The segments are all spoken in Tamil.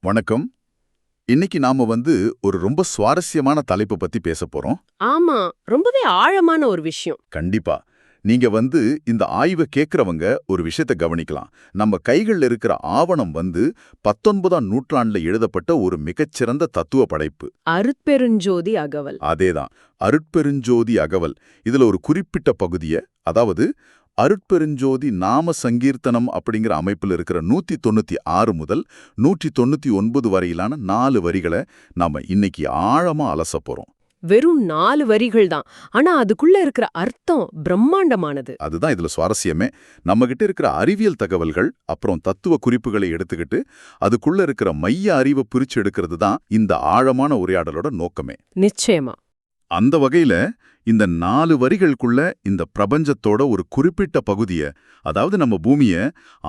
வணக்கம். இன்னைக்கு நாம ஒரு ரொம்ப சுவாரஸ்யமான தலைப்பு பத்தி பேச போறோம். ஆமா, ரொம்பவே ஆழமான ஒரு விஷயம். கண்டிப்பா. நீங்க இந்த ஆய்வை கேட்கறவங்க ஒரு விஷயத்தை கவனிக்கலாம். நம்ம கைகள்ல இருக்கிற ஆவணம் 19ஆம் நூற்றாண்டுல எழுதப்பட்ட ஒரு மிகச்சிறந்த தத்துவ படைப்பு. அருட்பெருஞ்சோதி அகவல். அதேதான், அருட்பெருஞ்சோதி அகவல். இதுல ஒரு குறிப்பிட்ட பகுதிய, அதாவது அருட்பெருஞ்சோதி நாம சங்கீர்த்தனம் அப்படிங்கிற அமைப்பில் இருக்கிற 196 முதல் 199 வரையிலான 4 வரிகளை நாம இன்னைக்கு ஆழமா அலச போறோம். வெறும் 4 வரிகள் தான். ஆனா அதுக்குள்ள இருக்கிற அர்த்தம் பிரம்மாண்டமானது. அதுதான் இதுல சுவாரஸ்யமே. நம்ம கிட்ட இருக்கிற அறிவியல் தகவல்கள், அப்புறம் தத்துவ குறிப்புகளை எடுத்துக்கிட்டு அதுக்குள்ள இருக்கிற மைய அறிவை பிரிச்சு எடுக்கிறது தான் இந்த ஆழமான உரையாடலோட நோக்கமே. நிச்சயமா. அந்த வகையில இந்த 4 வரிகளுக்குள்ள இந்த பிரபஞ்சத்தோட ஒரு குறிப்பிட்ட பகுதிய, அதாவது நம்ம பூமிய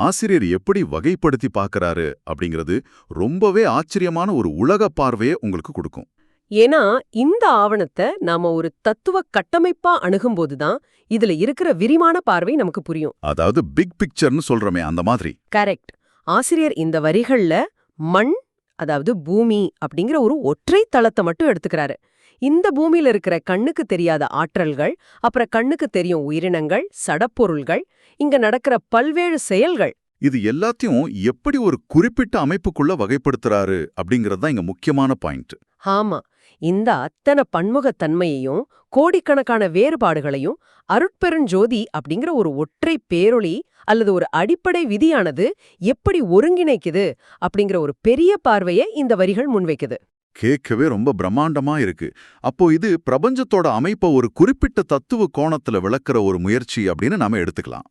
ஆசிரியர் எப்படி வகைப்படுத்தி பார்க்கறாரு அப்படிங்கிறது ரொம்பவே ஆச்சரியமான ஒரு உலக பார்வையை உங்களுக்கு கொடுக்கும். ஏன்னா இந்த ஆவணத்தை நாம ஒரு தத்துவ கட்டமைப்பா அணுகும்போதுதான் இதுல இருக்கிற விரிவான பார்வை நமக்கு புரியும். அதாவது பிக் பிக்சர்னு சொல்றமே அந்த மாதிரி. கரெக்ட். ஆசிரியர் இந்த வரிகள்ல மண், அதாவது பூமி அப்படிங்கிற ஒரு ஒற்றை தளத்தை மட்டும் எடுத்துக்கிறாரு. இந்த பூமியில இருக்கிற கண்ணுக்கு தெரியாத ஆற்றல்கள், அப்புறம் கண்ணுக்கு தெரியும் உயிரினங்கள், சடப்பொருள்கள், இங்க நடக்கிற பல்வேறு செயல்கள், இது எல்லாத்தையும் எப்படி ஒரு குறிப்பிட்ட அமைப்புக்குள்ள வகைப்படுத்துறாரு அப்படிங்கிறது தான் இங்க முக்கியமான பாயிண்ட். ஆமா, இந்த அத்தனை பன்முகத்தன்மையையும் கோடிக்கணக்கான வேறுபாடுகளையும் அருட்பெருஞ்சோதி அப்படிங்கிற ஒரு ஒற்றை பேரொளி அல்லது ஒரு அடிப்படை விதியானது எப்படி ஒருங்கிணைக்குது அப்படிங்கிற ஒரு பெரிய பார்வையை இந்த வரிகள் முன்வைக்குது. கேட்கவே ரொம்ப பிரம்மாண்டமா இருக்கு. அப்போ இது பிரபஞ்சத்தோட அமைப்பை ஒரு குறிப்பிட்ட தத்துவ கோணத்துல விளக்குற ஒரு முயற்சி அப்படின்னு நாம எடுத்துக்கலாம்.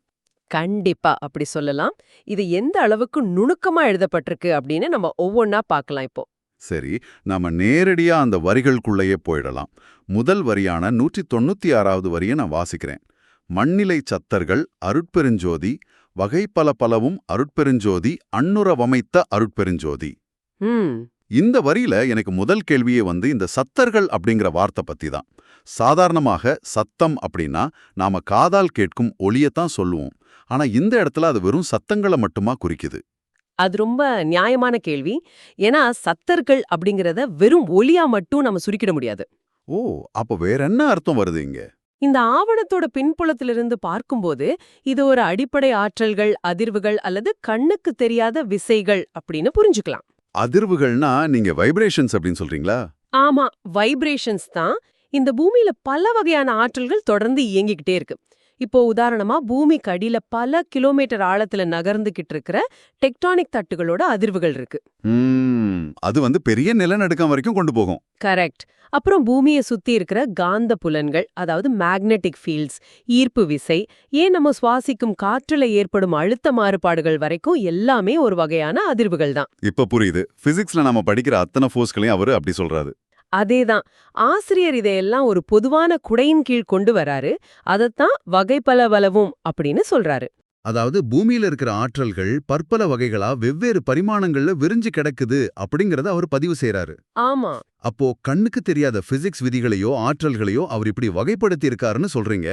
கண்டிப்பா அப்படி சொல்லலாம். இது எந்த அளவுக்கு நுணுக்கமா எழுதப்பட்டிருக்கு அப்படின்னு நம்ம ஒவ்வொன்னா பார்க்கலாம் இப்போ. சரி, நாம நேரடியா அந்த வரிகளுக்குள்ளேயே போயிடலாம். முதல் வரியான 196வது வரியை நான் வாசிக்கிறேன். மண்ணிலை சத்தர்கள் அருட்பெருஞ்சோதி, வகை பல பலவும் அருட்பெருஞ்சோதி, அன்னுரவமைத்த அருட்பெருஞ்சோதி. இந்த வரியில எனக்கு முதல் கேள்வியே இந்த சத்தர்கள் அப்படிங்கிற வார்த்தை பத்தி தான். சாதாரணமாக சத்தம் அப்படின்னா நாம காதால் கேட்கும் ஒலியத்தான் சொல்லுவோம். ஆனா இந்த இடத்துல அது வெறும் சத்தங்களை மட்டுமா குறிக்குது? அது ரொம்ப நியாயமான கேள்வி. ஏன்னா சத்தர்கள் அப்படிங்கறத வெறும் ஒலியா மட்டும் நம்ம சுருக்கிட முடியாது. ஓ, அப்ப வேற என்ன அர்த்தம் வருது இங்க? இந்த ஆவணத்தோட பின்புலத்திலிருந்து பார்க்கும்போது இது ஒரு அடிப்படை ஆற்றல்கள், அதிர்வுகள் அல்லது கண்ணுக்கு தெரியாத விசைகள் அப்படின்னு புரிஞ்சுக்கலாம். அதிர்வுகள்னா நீங்க வைப்ரேஷன்ஸ் அப்படின்னு சொல்றீங்களா? ஆமா, வைப்ரேஷன்ஸ் தான். இந்த பூமியில பல வகையான ஆற்றல்கள் தொடர்ந்து இயங்கிக்கிட்டே இருக்கு. இப்போ உதாரணமா பூமிக்கு அடியில பல கிலோமீட்டர் ஆழத்துல நகர்ந்துகிட்டு இருக்கிற டெக்டானிக் தட்டுகளோட அதிர்வுகள் இருக்கு. அது பெரிய நிலநடுக்கம் வரைக்கும் கொண்டு போகும். கரெக்ட். அப்புறம் பூமியை சுத்தி இருக்கிற காந்த புலன்கள், அதாவது மேக்னெட்டிக் ஃபீல்ட்ஸ், ஈர்ப்பு விசை, ஏன் நம்ம சுவாசிக்கும் காற்றுல ஏற்படும் அழுத்த மாறுபாடுகள் வரைக்கும் எல்லாமே ஒரு வகையான அதிர்வுகள் தான். இப்ப புரியுது. பிசிக்ஸ்ல நாம படிக்கிற அத்தனை ஃபோர்ஸ்களையும் அவரு அப்படி சொல்றாரு. அதேதான். ஆசிரியர் இதையெல்லாம் ஒரு பொதுவான குடையின் கீழ் கொண்டு வராரு. அதத்தான் வகைப்பலவலவும் அப்படின்னு சொல்றாரு. அதாவது பூமியில இருக்கிற ஆற்றல்கள் பற்பல வகைகளா வெவ்வேறு பரிமாணங்கள்ல விரிஞ்சு கிடக்குது அப்படிங்கறத அவர் பதிவு செய்யறாரு. ஆமா. அப்போ கண்ணுக்கு தெரியாத பிசிக்ஸ் விதிகளையோ ஆற்றல்களையோ அவர் இப்படி வகைப்படுத்தி இருக்காருன்னு சொல்றீங்க.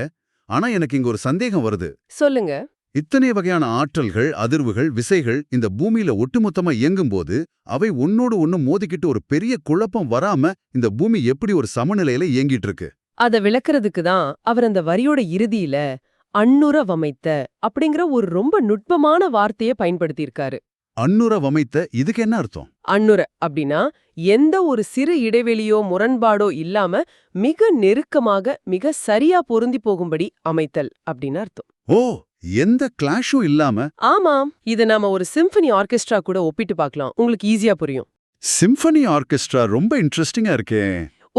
ஆனா எனக்கு இங்க ஒரு சந்தேகம் வருது. சொல்லுங்க. இத்தனை வகையான ஆற்றல்கள், அதிர்வுகள், விசைகள் இந்த பூமியில ஒட்டுமொத்தமா இயங்கும்போது அவை ஒன்னோடு ஒன்னு மோதிக்கிட்டு ஒரு பெரிய குழப்பம் வராம இந்த பூமி எப்படி ஒரு சமநிலையில இயங்கிட்டு இருக்கு? அத விளக்குறதுக்கு தான் அவர் அந்த வரியோட இறுதியில அன்னுரவமைத்த அப்படிங்கிற ஒரு ரொம்ப நுட்பமான வார்த்தையை பயன்படுத்தியிருக்காரு. அன்னுரவமைத்த, இதுக்கு என்ன அர்த்தம்? அன்னுர அப்படின்னா எந்த ஒரு சிறு இடைவெளியோ முரண்பாடோ இல்லாம மிக நெருக்கமாக மிக சரியா பொருந்தி போகும்படி அமைத்தல் அப்படின்னு அர்த்தம். ஓ, எந்த கிளாஷும் இல்லாம. ஆமாம், இத நாம ஒரு சிம்பனி ஆர்கெஸ்ட்ரா கூட ஒப்பிட்டு பார்க்கலாம். உங்களுக்கு ஈஸியா புரியும். சிம்பனி ஆர்கெஸ்ட்ரா ரொம்ப இன்ட்ரெஸ்டிங்கா இருக்கே.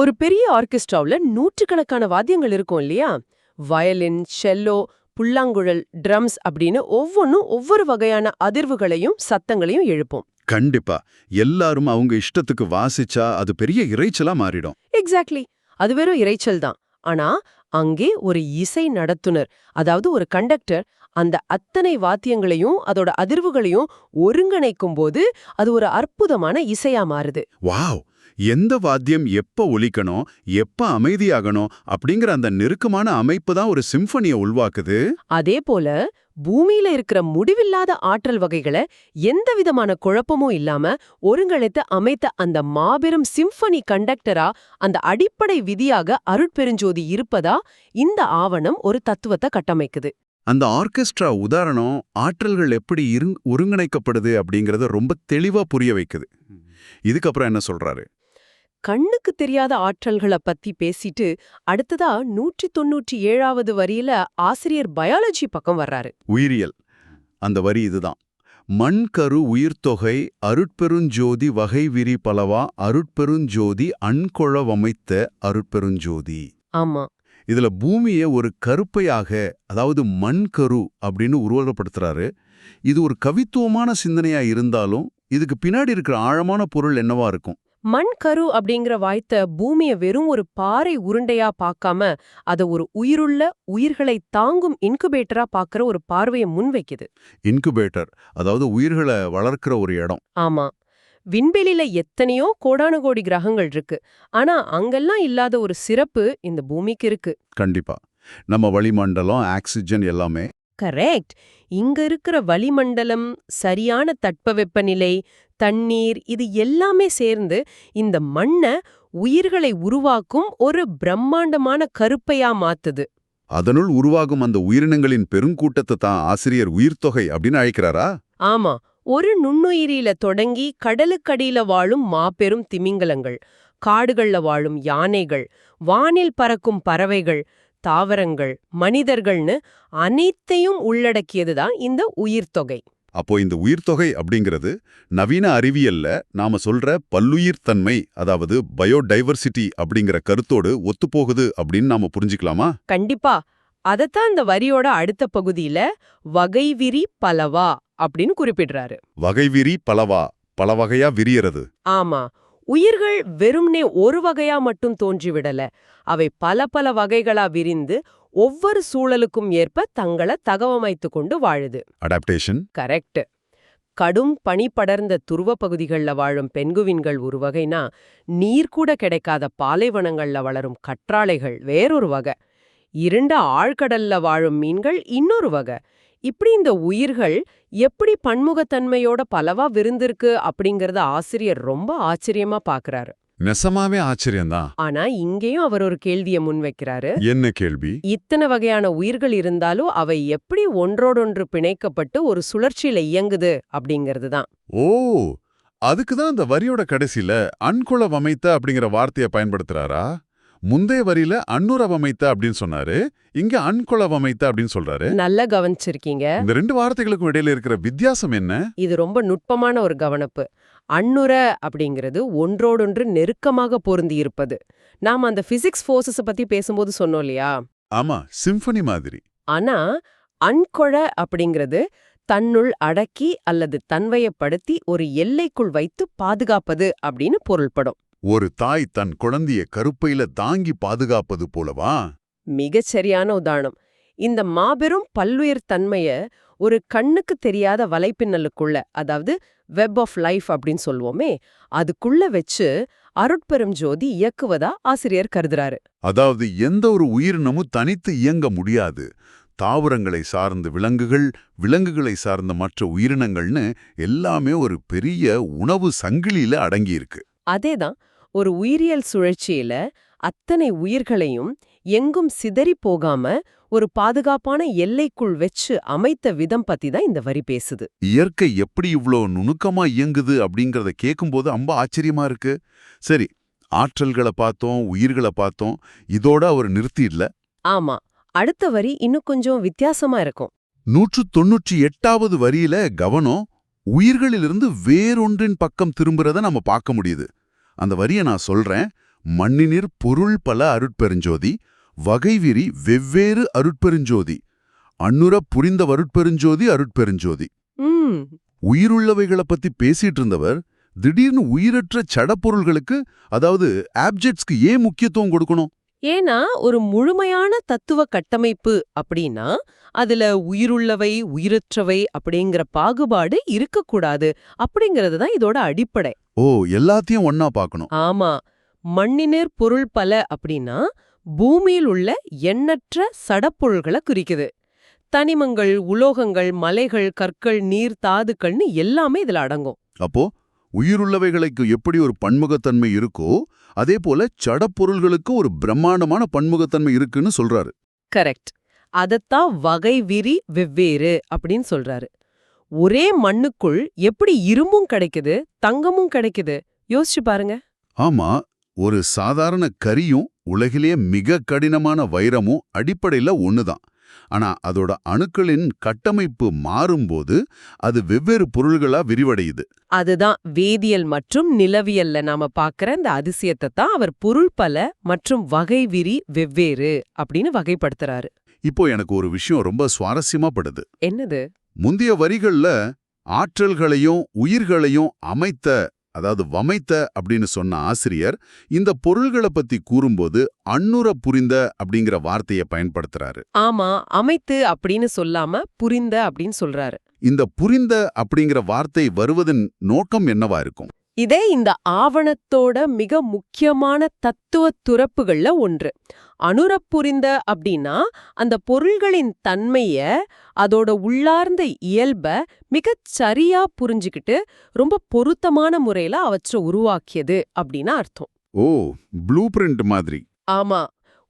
ஒரு பெரிய ஆர்கெஸ்ட்ராவுல நூற்றுக்கணக்கான வாத்தியங்கள் இருக்கும் இல்லையா? வயலின், செல்லோ, புல்லாங்குழல், ட்ரம்ஸ் அப்படின்னு ஒவ்வொன்னும் ஒவ்வொரு வகையான அதிர்வுகளையும் சத்தங்களையும் எழுப்பும். கண்டிப்பா. எல்லாரும் அவங்க இஷ்டத்துக்கு வாசிச்சா அது பெரிய இரைச்சலா மாறிடும். எக்ஸாக்ட்லி. அது வெறும் இரைச்சல் தான். ஆனா அங்கே ஒரு இசை நடத்துனர், அதாவது ஒரு கண்டக்டர், அந்த அத்தனை வாத்தியங்களையும் அதோட அதிர்வுகளையும் ஒருங்கிணைக்கும் போது அது ஒரு அற்புதமான இசையா மாறுது. வாவ், எந்த வாத்தியம் எப்ப ஒலிக்கணும், எப்ப அமைதியாகணும் அப்படிங்கிற அந்த நெருக்கமான அமைப்பு தான் ஒரு சிம்பனியை உள்வாக்குது. அதே போல பூமியில இருக்கிற முடிவில்லாத ஆற்றல் வகைகளை எந்த விதமான குழப்பமும் இல்லாம ஒருங்கிணைத்து அமைத்த அந்த மாபெரும் சிம்பனி கண்டக்டரா, அந்த அடிப்படை விதியாக அருட்பெருஞ்சோதி இருப்பதா இந்த ஆவணம் ஒரு தத்துவத்தை கட்டமைக்குது. அந்த ஆர்கெஸ்ட்ரா உதாரணம் ஆற்றல்கள் எப்படி ஒருங்கிணைக்கப்படுது அப்படிங்கறத ரொம்ப தெளிவா புரிய வைக்குது. இதுக்கப்புறம் என்ன சொல்றாரு? கண்ணுக்கு தெரியாத ஆற்றல்களை பத்தி பேசிட்டு அடுத்ததா 197வது வரியில ஆசிரியர் பயாலஜி பக்கம் வர்றாரு. உயிரியல். அந்த வரி இதுதான். மண் கரு உயிர்த்தொகை அருட்பெருஞ்சோதி வகை விரி பலவா அருட்பெருஞ்சோதி அண்கொழவமைத்த அருட்பெருஞ்சோதி. ஆமா, இதுல பூமியை ஒரு கருப்பையாக, அதாவது மண் கரு அப்படின்னு உருவகப்படுத்துறாரு. இது ஒரு கவித்துவமான சிந்தனையா இருந்தாலும் இதுக்கு பின்னாடி இருக்கிற ஆழமான பொருள் என்னவா இருக்கும்? மண் கரு அப்படிங்கிற வாய்த்த பூமிய வெறும் ஒரு பாறை உருண்டையா பார்க்காம அத ஒரு உயிருள்ள, உயிர்களை தாங்கும் இன்குபேட்டரா பார்க்கற ஒரு பார்வையை முன்வைக்குது. இன்குபேட்டர், அதாவது உயிர்களை வளர்க்கிற ஒரு இடம். ஆமா, விண்வெளியில எத்தனையோ கோடானு கோடி கிரகங்கள் இருக்கு. ஆனா அங்கெல்லாம் இல்லாத ஒரு சிறப்பு இந்த பூமிக்கு இருக்கு. கண்டிப்பா. நம்ம வளிமண்டலம், ஆக்சிஜன் எல்லாமே. கரெக்ட். இங்க இருக்கிற வளிமண்டலம், சரியான தட்பவெப்பநிலை, தண்ணீர், இது எல்லாமே சேர்ந்து இந்த மண்ணை உயிர்களை உருவாக்கும் ஒரு பிரம்மாண்டமான கருப்பையா மாத்துது. அதனுள் உருவாகும் அந்த உயிரினங்களின் பெருங்கூட்டத்தை தான் ஆசிரியர் உயிர்த்தொகை அப்படின்னு அழைக்கிறாரா? ஆமா, ஒரு நுண்ணுயிரியில தொடங்கி கடலுக்கடியில வாழும் மாபெரும் திமிங்கலங்கள், காடுகள்ல வாழும் யானைகள், வானில் பறக்கும் பறவைகள், தாவரங்கள், மனிதர்கள்னு அனைத்தையும் உள்ளடக்கியதுதான் இந்த உயிர்த்தொகை. அப்போ இந்த உயிர்த்தொகை அப்படிங்கிறது நவீன அறிவியல்ல நாம சொல்ற பல்லுயிர்த்தன்மை, அதாவது பயோடைவர்சிட்டி அப்படிங்கிற கருத்தோடு ஒத்துப்போகுது அப்படின்னு நாம புரிஞ்சுக்கலாமா? கண்டிப்பா. அதத்தான் இந்த வரியோட அடுத்த பகுதியில வகைவிரி பலவா அப்படின்னு குறிப்பிடுறாரு. வகைவிரி பலவா, பல வகையா விரியறது. ஆமா, உயிர்கள் வெறும்னே ஒரு வகையா மட்டும் தோன்றிவிடல. அவை பல பல வகைகளா விரிந்து ஒவ்வொரு சூழலுக்கும் ஏற்ப தங்களை தகவமைத்து கொண்டு வாழுது. அடாப்டேஷன். கரெக்ட். கடும் பனி படர்ந்த துருவ பகுதிகளில் வாழும் பென்குவின்கள் ஒரு வகைனா, நீர் கூட கிடைக்காத பாலைவனங்கள்ல வளரும் கற்றாழைகள் வேறொரு வகை, இருண்ட ஆழ்கடல்ல வாழும் மீன்கள் இன்னொரு வகை. இப்படி இந்த உயிர்கள் எப்படி பன்முகத்தன்மையோட பலவா விருந்திருக்கு அப்படிங்கறத ஆசிரியர் ரொம்ப ஆச்சரியமா பாக்குறாரு. நெசமாவே ஆச்சரியம்தான். ஆனா இங்கேயும் அவர் ஒரு கேள்வியை முன்வைக்கிறாரு. என்ன கேள்வி? இத்தனை வகையான உயிர்கள் இருந்தாலும் அவை எப்படி ஒன்றோடொன்று பிணைக்கப்பட்டு ஒரு சுழற்சியில இயங்குது அப்படிங்கிறது தான். ஓ, அதுக்குதான் அந்த வரியோட கடைசியில அண்குழவமைத்த அப்படிங்கிற வார்த்தையை பயன்படுத்துறாரா? முந்தைய வரியில அன்னுரவமைத்த அப்படின்னு சொன்னாரு, இங்க அண்குழவமைத்த அப்படின்னு சொல்றாரு. நல்லா கவனிச்சிருக்கீங்க. இந்த ரெண்டு வார்த்தைகளுக்கும் இடையில இருக்கிற வித்தியாசம் என்ன? இது ரொம்ப நுட்பமான ஒரு கவனிப்பு. அன்னுர அப்படிங்கிறது ஒன்றோடொன்று நெருக்கமாக பொருந்தி இருப்பது. நாம அந்த பிசிக்ஸ் ஃபோர்ஸஸ் பத்தி பேசும்போது சொன்னோம் இல்லையா? ஆமா, சிம்பனி மாதிரி. ஆனா அண்கொழ அப்படிங்கிறது தன்னுள் அடக்கி அல்லது தன்வயப்படுத்தி ஒரு எல்லைக்குள் வைத்து பாதுகாப்பது அப்படின்னு பொருள்படும். ஒரு தாய் தன் குழந்தைய கருப்பையில தாங்கி பாதுகாப்பது போலவா? மிகச்சரியான உதாரணம். இந்த மாபெரும் பல்லுயிர் தன்மைய ஒரு கண்ணுக்கு தெரியாத வலைப்பின்னலுக்குள்ள, அதாவது வெப் ஆஃப் லைஃப் அப்படின்னு சொல்லுவோமே, அதுக்குள்ள வச்சு அருட்பெரும் ஜோதி இயக்குவதா ஆசிரியர் கருதுறாரு. அதாவது எந்த ஒரு உயிரினமும் தனித்து இயங்க முடியாது. தாவரங்களை சார்ந்த விலங்குகள், விலங்குகளை சார்ந்த மற்ற உயிரினங்கள்னு எல்லாமே ஒரு பெரிய உணவு சங்கிலியில அடங்கியிருக்கு. அதேதான், ஒரு உயிரியல் சுழற்சியில அத்தனை உயிர்களையும் எங்கும் சிதறி போகாம ஒரு பாதுகாப்பான எல்லைக்குள் வச்சு அமைத்த விதம் பத்தி தான் இந்த வரி பேசுது. இயற்கை எப்படி இவ்ளோ நுணுக்கமா இயங்குது அப்படிங்கறத கேட்கும்போது ரொம்ப ஆச்சரியமா இருக்கு. சரி, ஆற்றல்களை பார்த்தோம், உயிர்களை பார்த்தோம், இதோட அவர் நிறுத்திடல. ஆமா, அடுத்த வரி இன்னும் கொஞ்சம் வித்தியாசமா இருக்கும். 198வது வரியில கவனம் உயிர்களிலிருந்து வேறொன்றின் பக்கம் திரும்புறத நம்ம பார்க்க முடியுது. அந்த வரியை நான் சொல்றேன். மண்ணினிற் பொருள் பல அருட்பெருஞ்சோதி, வகைவிரி வெவ்வேறு அருட்பெருஞ்சோதி, அன்னுர புரிந்த அருட்பெருஞ்சோதி அருட்பெருஞ்சோதி. உயிருள்ளவைகளை பத்தி பேசிட்டு இருந்தவர் திடீர்னு உயிரற்ற சடப்பொருள்களுக்கு, அதாவது ஆப்ஜெக்ட்ஸ்க்கு ஏன் முக்கியத்துவம் கொடுக்கணும்? ஏன்னா ஒரு முழுமையான தத்துவ கட்டமைப்பு அப்படின்னா அதுல உயிருள்ளவை உயிரற்றவை அப்படிங்கிற பாகுபாடு இருக்கக்கூடாது அப்படிங்கிறது தான் இதோட அடிப்படை. ஓ, எல்லாத்தையும் ஒன்னா பார்க்கணும். ஆமா, மண்ணினிற் பொருள் பல அப்படின்னா பூமியில் உள்ள எண்ணற்ற சடப்பொருள்களை குறிக்குது. தனிமங்கள், உலோகங்கள், மலைகள், கற்கள், நீர், தாதுக்கள்னு எல்லாமே இதுல அடங்கும். அப்போ உயிருள்ளவைகளுக்கு எப்படி ஒரு பன்முகத்தன்மை இருக்கோ அதே போல சடப்பொருள்களுக்கு ஒரு பிரம்மாண்டமான பன்முகத்தன்மை இருக்குன்னு சொல்றாரு. கரெக்ட். அதத்தான் வகை விரி வெவ்வேறு அப்படின்னு சொல்றாரு. ஒரே மண்ணுக்குள் எப்படி இரும்பும் கிடைக்குது, தங்கமும் கிடைக்குது, யோசிச்சு பாருங்க. ஆமா, ஒரு சாதாரண கரியும் உலகிலேயே மிக கடினமான வைரமும் அடிப்படையில ஒண்ணுதான். ஆனா அதோட அணுக்களின் கட்டமைப்பு மாறும்போது அது வெவ்வேறு பொருள்களா விரிவடையுது. அதுதான் வேதியியல் மற்றும் நிலவியல்ல நாம பாக்குற இந்த அதிசயத்தை தான் அவர் பொருள் பல மற்றும் வகை விரி வெவ்வேறு அப்படின்னு வகைப்படுத்துறாரு. இப்போ எனக்கு ஒரு விஷயம் ரொம்ப சுவாரஸ்யமா படுது. என்னது? முந்தைய வரிகள்ல ஆற்றல்களையும் உயிர்களையும் வமைத்த அப்படின்னு சொன்ன ஆசிரியர் இந்த பொருள்களை பத்தி கூறும்போது அன்னுர புரிந்த அப்படிங்கிற வார்த்தையை பயன்படுத்துறாரு. ஆமா, அமைத்து அப்படின்னு சொல்லாம புரிந்த அப்படின்னு சொல்றாரு. இந்த புரிந்த அப்படிங்கிற வார்த்தை வருவதன் நோக்கம் என்னவா இருக்கும்? இதே இந்த ஆவணத்தோட மிக முக்கியமான தத்துவ துறப்புகள்ல ஒன்று. அனுரப்புரிந்த அப்படின்னா அந்த பொருள்களின் தன்மைய, அதோட உள்ளார்ந்த இயல்ப மிகச் சரியா புரிஞ்சுக்கிட்டு ரொம்ப பொருத்தமான முறையில அவற்றை உருவாக்கியது அப்படின்னு அர்த்தம். ஓ, ப்ளூ பிரிண்ட் மாதிரி. ஆமா,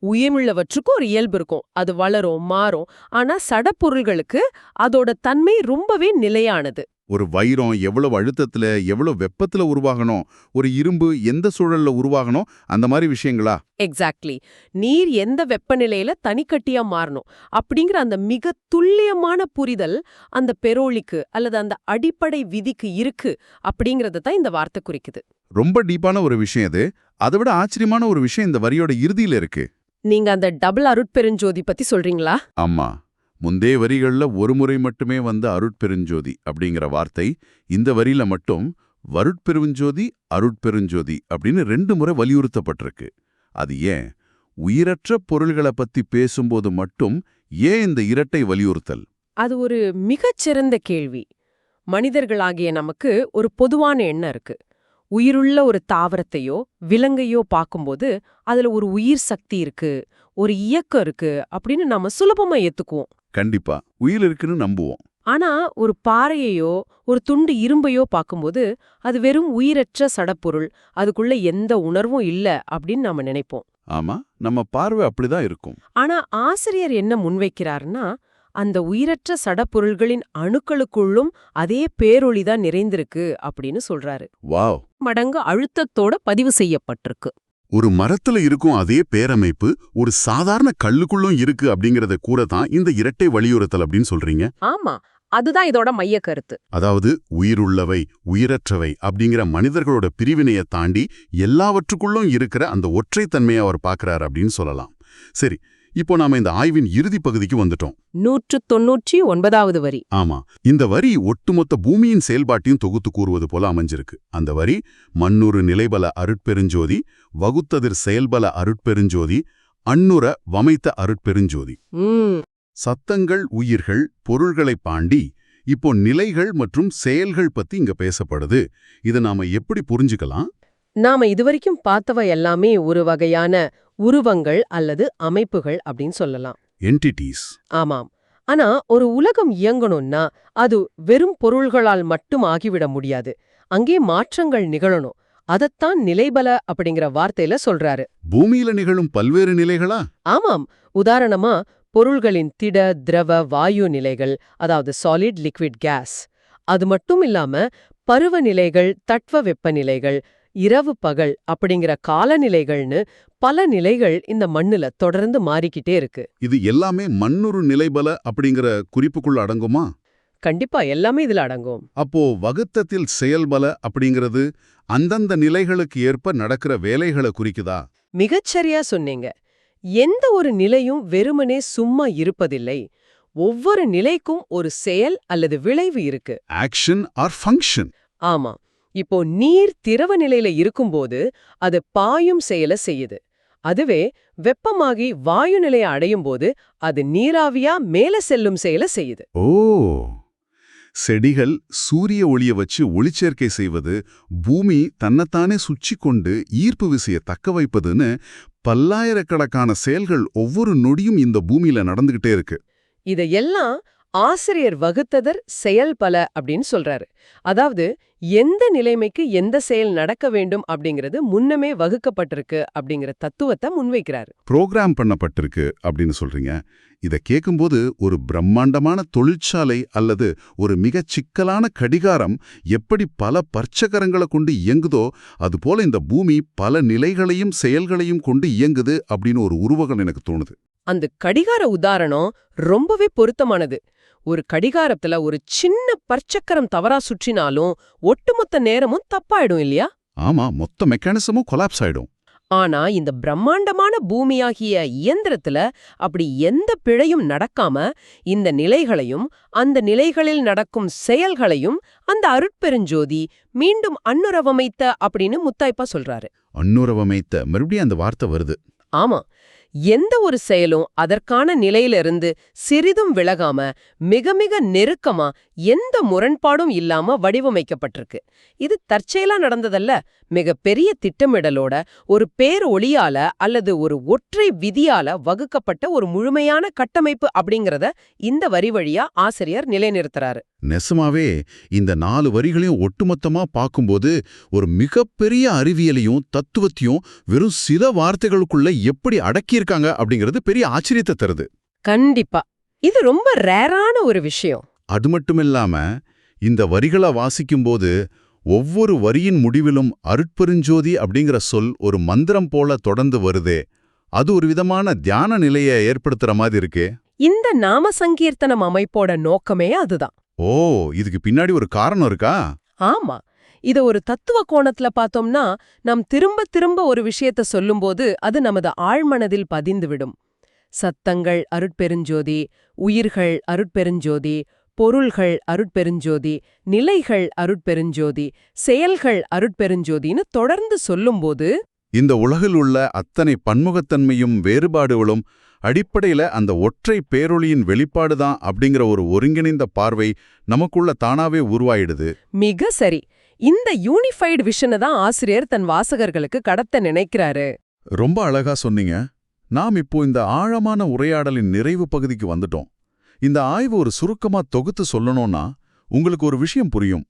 உயிருள்ளவற்றுக்கும் ஒரு இயல்பு இருக்கும், அது வளரும் மாறும். ஆனா சடப்பொருள்களுக்கு அதோட தன்மை ரொம்பவே நிலையானது. ஒரு வைரம் எவ்வளவு அழுத்தத்துல எவ்வளவு வெப்பத்துல உருவாகணும், ஒரு இரும்பு எந்த சூழல்ல உருவாகணும், அந்த மாதிரி விஷயங்களா? எக்ஸாக்ட்லி. நீர் எந்த வெப்பநிலையில தனிக்கட்டியா மாறணும் அப்படிங்கிற அந்த மிக துல்லியமான புரிதல் அந்த பெரோலிக்கு அல்லது அந்த அடிப்படை விதிக்கு இருக்கு அப்படிங்கறத தான் இந்த வார்த்தை குறிக்குது. ரொம்ப டீப்பான ஒரு விஷயம் இது. அதை விட ஆச்சரியமான ஒரு விஷயம் இந்த வரியோட இறுதியில இருக்கு. நீங்க அந்த டபுள் அருட்பெருஞ்சோதி பத்தி சொல்றீங்களா? ஆமா, முந்தைய வரிகள்ல ஒரு முறை மட்டுமே வந்த அருட்பெருஞ்சோதி அப்படிங்கிற வார்த்தை இந்த வரியில மட்டும் வருட்பெருஞ்சோதி அருட்பெருஞ்சோதி அப்படின்னு 2 முறை வலியுறுத்தப்பட்டிருக்கு. அது ஏன்? உயிரற்ற பொருள்களை பத்தி பேசும்போது மட்டும் ஏன் இந்த இரட்டை வலியுறுத்தல்? அது ஒரு மிகச்சிறந்த கேள்வி. மனிதர்களாகிய நமக்கு ஒரு பொதுவான எண்ணம் இருக்கு. உயிருள்ள ஒரு தாவரத்தையோ விலங்கையோ பார்க்கும்போது அதுல ஒரு உயிர் சக்தி இருக்கு, ஒரு இயக்கம் இருக்கு அப்படின்னு நாம சுலபமா ஏத்துக்குவோம். கண்டிப்பா உயிர் இருக்குன்னு நம்புவோம். ஆனா ஒரு பாறையையோ ஒரு துண்டு இரும்பையோ பார்க்கும்போது அது வெறும் உயிரற்ற சடப்பொருள், அதுக்குள்ள எந்த உணர்வும் இல்ல அப்படின்னு நாம நினைப்போம். ஆமா, நம்ம பார்வை அப்படிதான் இருக்கும். ஆனா ஆசிரியர் என்ன முன்வைக்கிறாருன்னா, அந்த உயிரற்ற சடப்பொருள்களின் அணுக்களுக்குள்ளும் அதே பேரொளிதான் நிறைந்திருக்கு அப்படின்னு சொல்றாரு. வாவ்! மடங்கு அழுத்தத்தோட பதிவு செய்யப்பட்டிருக்கு. ஒரு மரத்துல இருக்கும் அதே பேரமைப்பு ஒரு சாதாரண கல்லுக்குள்ளும் இருக்கு அப்படிங்கறத கூட தான் இந்த இரட்டை வலியுறுத்தல் அப்படின்னு சொல்றீங்க. ஆமா, அதுதான் இதோட மைய கருத்து. அதாவது உயிருள்ளவை உயிரற்றவை அப்படிங்கிற மனிதர்களோட பிரிவினையை தாண்டி எல்லாவற்றுக்குள்ளும் இருக்கிற அந்த ஒற்றைத்தன்மையை அவர் பார்க்கறாரு அப்படின்னு சொல்லலாம். சரி, இப்போ நாம இந்த ஆய்வின் இறுதி பகுதிக்கு வந்துட்டோம். 199வது வரி. ஆமா, இந்த வரி ஒட்டுமொத்த பூமியின் செயல்பாட்டையும் தொகுத்து கூறுவது போல அமைஞ்சிருக்கு. அந்த வரி மண்ணுறு நிலைபல அருட்பெருஞ்சோதி, வகுத்ததிர் செயல்பல அருட்பெருஞ்சோதி, அன்னுர வமைத்த அருட்பெருஞ்சோதி. சத்தங்கள், உயிர்கள், பொருள்களை பாண்டி இப்போ நிலைகள் மற்றும் செயல்கள் பத்தி இங்க பேசப்படுது. இதை நாம எப்படி புரிஞ்சுக்கலாம்? நாம இதுவரைக்கும் பார்த்தவ எல்லாமே ஒரு வகையான உருவங்கள் அல்லது அமைப்புகள் அப்படின்னு சொல்லலாம். என்டிட்டிஸ். ஆமாம். ஆனா ஒரு உலகம் இயங்கணும்னா அது வெறும் பொருள்களால் மட்டும் ஆகிவிட முடியாது. அங்கே மாற்றங்கள் நிகழணும். அதத்தான் நிலைபல அப்படிங்கிற வார்த்தையில சொல்றாரு. பூமியில நிகழும் பல்வேறு நிலைகளா? ஆமாம். உதாரணமா பொருள்களின் திட, திரவ, வாயு நிலைகள், அதாவது சாலிட், லிக்விட், கேஸ். அது மட்டும் இல்லாம பருவநிலைகள், தட்ப வெப்பநிலைகள், இரவு பகல் அப்படிங்கிற காலநிலைகள்னு பல நிலைகள் இந்த மண்ணுல தொடர்ந்து மாறிக்கிட்டே இருக்கு. இது எல்லாமே மண்ணுறு நிலைபல அப்படிங்கிற குறிப்புக்குள்ள அடங்குமா? கண்டிப்பா எல்லாமே இதுல அடங்கும். அப்போ வகுத்தத்தில் செயல்பல அப்படிங்கிறது அந்தந்த நிலைகளுக்கு ஏற்ப நடக்கிற வேலைகளை குறிக்குதா? மிகச்சரியா சொன்னீங்க. எந்த ஒரு நிலையும் வெறுமனே சும்மா இருப்பதில்லை. ஒவ்வொரு நிலைக்கும் ஒரு செயல் அல்லது விளைவு இருக்கு. Action or function. ஆமா. இப்போ நீர் திரவ நிலையில இருக்கும்போது அது பாயும் செயலை செய்யுது. அதுவே வெப்பமாகி வாயு நிலையை அடையும் போது அது நீராவியா மேல செல்லும் செயலை செய்யுது. ஓ, செடிகள் சூரிய ஒளிய வச்சு ஒளிச்சேர்க்கை செய்வது, பூமி தன்னைத்தானே சுற்றி கொண்டு ஈர்ப்பு விசையை தக்க வைப்பதுன்னு பல்லாயிரக்கணக்கான செயல்கள் ஒவ்வொரு நொடியும் இந்த பூமியில நடந்துகிட்டே இருக்கு. இதையெல்லாம் ஆசிரியர் வகுத்ததர் செயல் பல அப்படின்னு சொல்றாரு. அதாவது எந்த நிலைமைக்கு எந்த செயல் நடக்க வேண்டும் அப்படிங்கிறது முன்னமே வகுக்கப்பட்டிருக்கு அப்படிங்கிற தத்துவத்தை முன்வைக்கிறாரு. புரோகிராம் பண்ணப்பட்டிருக்கு அப்படின்னு சொல்றீங்க. இத கேட்கும்போது ஒரு பிரம்மாண்டமான தொழிற்சாலை அல்லது ஒரு மிகச் சிக்கலான கடிகாரம் எப்படி பல பற்சக்கரங்களை கொண்டு இயங்குதோ அதுபோல இந்த பூமி பல நிலைகளையும் செயல்களையும் கொண்டு இயங்குது அப்படின்னு ஒரு உருவகம் எனக்கு தோணுது. அந்த கடிகார உதாரணம் ரொம்பவே பொருத்தமானது. ஒரு கடிகாரத்துல ஒரு சின்ன பற்சக்கரம் தவறா சுற்றினாலும் ஒட்டுமொத்த நேரமும் தப்பாயிடும் இல்லையா? ஆமா, மொத்த மெக்கானிசமும் கொலாப்ஸ் ஆயிடும். ஆனா இந்த பிரம்மாண்டமான பூமியாகிய இயந்திரத்துல அப்படி எந்த பிழையும் நடக்காம இந்த நிலைகளையும் அந்த நிலைகளில் நடக்கும் செயல்களையும் அந்த அருட்பெருஞ்சோதி மீண்டும் அன்னுரவமைத்த அப்படின்னு முத்தாய்ப்பா சொல்றாரு. அன்னுரவமைத்த, மறுபடியும் அந்த வார்த்தை வருது. ஆமா, எந்த ஒரு செயலும் அதற்கான நிலையிலிருந்து சிறிதும் விலகாம மிக மிக நெருக்கமா எந்த முரண்பாடும் இல்லாம வடிவமைக்கப்பட்டிருக்கு. இது தற்செயலா நடந்ததல்ல, மிக பெரிய திட்டமிடலோட ஒரு பேரொளியால அல்லது ஒரு ஒற்றை விதியால வகுக்கப்பட்ட ஒரு முழுமையான கட்டமைப்பு அப்படிங்கறத இந்த வரி வழியா ஆசிரியர் நிலைநிறுத்துறாரு. நெசமாவே இந்த 4 வரிகளையும் ஒட்டுமொத்தமா பார்க்கும்போது ஒரு மிகப்பெரிய அறிவியலையும் தத்துவத்தையும் வெறும் சில வார்த்தைகளுக்குள்ள எப்படி அடக்கியிருக்காங்க அப்படிங்கிறது பெரிய ஆச்சரியத்தை தருது. கண்டிப்பா இது ரொம்ப ரேரான ஒரு விஷயம். அது மட்டுமில்லாம இந்த வரிகளை வாசிக்கும்போது ஒவ்வொரு வரியின் முடிவிலும் அருட்பெருஞ்சோதி அப்படிங்கிற சொல் ஒரு மந்திரம் போல தொடர்ந்து வருதே, அது ஒரு விதமான தியான நிலையை ஏற்படுத்துற மாதிரி இருக்கே. இந்த நாம சங்கீர்த்தனம் அமைப்போட நோக்கமே அதுதான். ஓ, இதுக்கு பின்னாடி ஒரு காரணம் இருக்கா? ஆமா, இத ஒரு தத்துவ கோணத்துல பார்த்தோம்னா நாம் திரும்ப திரும்ப ஒரு விஷயத்த சொல்லும்போது அது நமது ஆழ்மனதில் பதிந்துவிடும். சத்தங்கள் அருட்பெருஞ்சோதி, உயிர்கள் அருட்பெருஞ்சோதி, பொருள்கள் அருட்பெருஞ்சோதி, நிலைகள் அருட்பெருஞ்சோதி, செயல்கள் அருட்பெருஞ்சோதின்னு தொடர்ந்து சொல்லும்போது இந்த உலகில் உள்ள அத்தனை பன்முகத்தன்மையும் வேறுபாடுகளும் அடிப்படையில அந்த ஒற்றை பேரொளியின் வெளிப்பாடுதான் அப்படிங்கிற ஒரு ஒருங்கிணைந்த பார்வை நமக்குள்ள தானாவே உருவாயிடுது. மிக சரி. இந்த யூனிஃபைடு விஷனை தான் ஆசிரியர் தன் வாசகர்களுக்கு கடத்த நினைக்கிறாரு. ரொம்ப அழகா சொன்னீங்க. நாம் இப்போ இந்த ஆழமான உரையாடலின் நிறைவு பகுதிக்கு வந்துட்டோம். இந்த ஆய்வு ஒரு சுருக்கமா தொகுத்து சொல்லணும்னா உங்களுக்கு ஒரு விஷயம் புரியும்.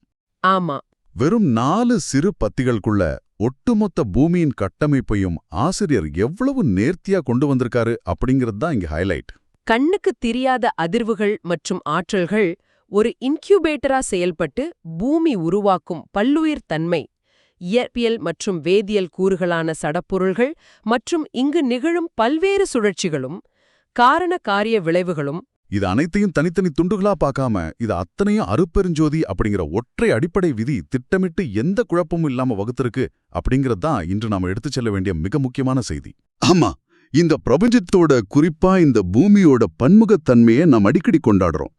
ஆமா, வெறும் 4 சிறு பத்திகளுக்குள்ள ஒட்டுமொத்த பூமியின் கட்டமைப்பையும் ஆசிரியர் எவ்வளவு நேர்த்தியா கொண்டு வந்திருக்காரு அப்படிங்கிறது தான் இங்க ஹைலைட். கண்ணுக்கு தெரியாத அதிர்வுகள் மற்றும் ஆற்றல்கள் ஒரு இன்கியூபேட்டரா செயல்பட்டு பூமி உருவாக்கும் பல்லுயிர் தன்மை, இயற்பியல் மற்றும் வேதியியல் கூறுகளான சடப்பொருள்கள் மற்றும் இங்கு நிகழும் பல்வேறு சுழற்சிகளும் காரண காரிய விளைவுகளும், இது அனைத்தையும் தனித்தனி துண்டுகளா பார்க்காம இது அத்தனையும் அருட்பெருஞ்சோதி அப்படிங்கிற ஒற்றை அடிப்படை விதி திட்டமிட்டு எந்த குழப்பமும் இல்லாம வகுத்திருக்கு அப்படிங்கிறது தான் இன்று நாம எடுத்துச் செல்ல வேண்டிய மிக முக்கியமான செய்தி. ஆமா, இந்த பிரபஞ்சத்தோட, குறிப்பா இந்த பூமியோட பன்முகத்தன்மையை நாம் அடிக்கடி கொண்டாடுறோம்.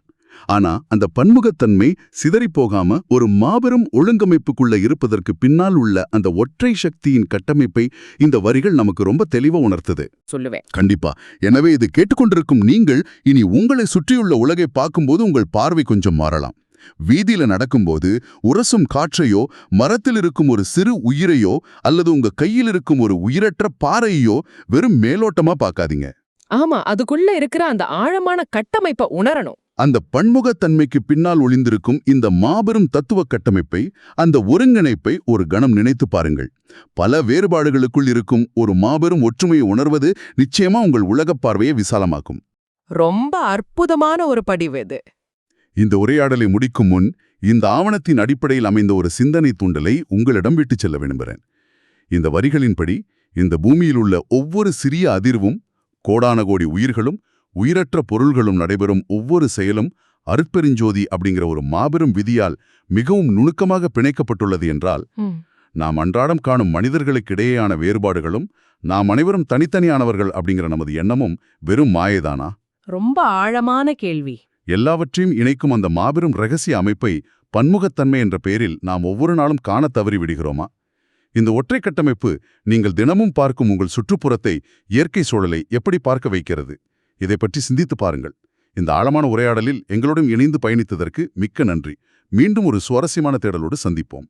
ஆனா அந்த பன்முகத்தன்மை சிதறிப் போகாம ஒரு மாபெரும் ஒழுங்கமைப்புக்குள்ள இருப்பதற்கு பின்னால் உள்ள அந்த ஒற்றை சக்தியின் கட்டமைப்பை இந்த வரிகள் நமக்கு ரொம்ப தெளிவா உணர்த்துது. சொல்லுவேன். கண்டிப்பா. எனவே இது கேட்டுக்கொண்டிருக்கும் நீங்கள் இனி உங்களை சுற்றியுள்ள உலகை பார்க்கும்போது உங்கள் பார்வை கொஞ்சம் மாறலாம். வீதியில நடக்கும்போது உரசும் காற்றையோ, மரத்தில் இருக்கும் ஒரு சிறு உயிரையோ அல்லது உங்க கையில் இருக்கும் ஒரு உயிரற்ற பாறையோ வெறும் மேலோட்டமா பார்க்காதீங்க. ஆமா, அதுக்குள்ள இருக்கிற அந்த ஆழமான கட்டமைப்பை உணரணும். அந்த பன்முகத்தன்மைக்கு பின்னால் ஒளிந்திருக்கும் இந்த மாபெரும் தத்துவ கட்டமைப்பை, அந்த ஒருங்கிணைப்பை ஒரு கணம் நினைத்து பாருங்கள். பல வேறுபாடுகளுக்குள் இருக்கும் ஒரு மாபெரும் ஒற்றுமையை உணர்வது நிச்சயமா உங்கள் உலகப் பார்வையை விசாலமாக்கும். ரொம்ப அற்புதமான ஒரு படிவு இது. இந்த உரையாடலை முடிக்கும் முன் இந்த ஆவணத்தின் அடிப்படையில் அமைந்த ஒரு சிந்தனை தூண்டலை உங்களிடம் விட்டுச் செல்ல விரும்புகிறேன். இந்த வரிகளின்படி இந்த பூமியில் உள்ள ஒவ்வொரு சிறிய அதிர்வும், கோடான கோடி உயிர்களும், உயிரற்ற பொருள்களும் நடைபெறும் ஒவ்வொரு செயலும் அருட்பெருஞ்சோதி அப்படிங்கிற ஒரு மாபெரும் விதியால் மிகவும் நுணுக்கமாக பிணைக்கப்பட்டுள்ளது என்றால், நாம் அன்றாடம் காணும் மனிதர்களுக்கிடையேயான வேறுபாடுகளும் நாம் அனைவரும் தனித்தனியானவர்கள் அப்படிங்கிற நமது எண்ணமும் வெறும் மாயைதானா? ரொம்ப ஆழமான கேள்வி. எல்லாவற்றையும் இணைக்கும் அந்த மாபெரும் ரகசிய அமைப்பை பன்முகத்தன்மை என்ற பெயரில் நாம் ஒவ்வொரு நாளும் காணத் தவறி விடுகிறோமா? இந்த ஒற்றை கட்டமைப்பு நீங்கள் தினமும் பார்க்கும் உங்கள் சுற்றுப்புறத்தை, இயற்கை சூழலை எப்படி பார்க்க வைக்கிறது? இதை பற்றி சிந்தித்து பாருங்கள். இந்த ஆழமான உரையாடலில் எங்களுடன் இணைந்து பயணித்ததற்கு மிக்க நன்றி. மீண்டும் ஒரு சுவாரஸ்யமான தேடலோடு சந்திப்போம்.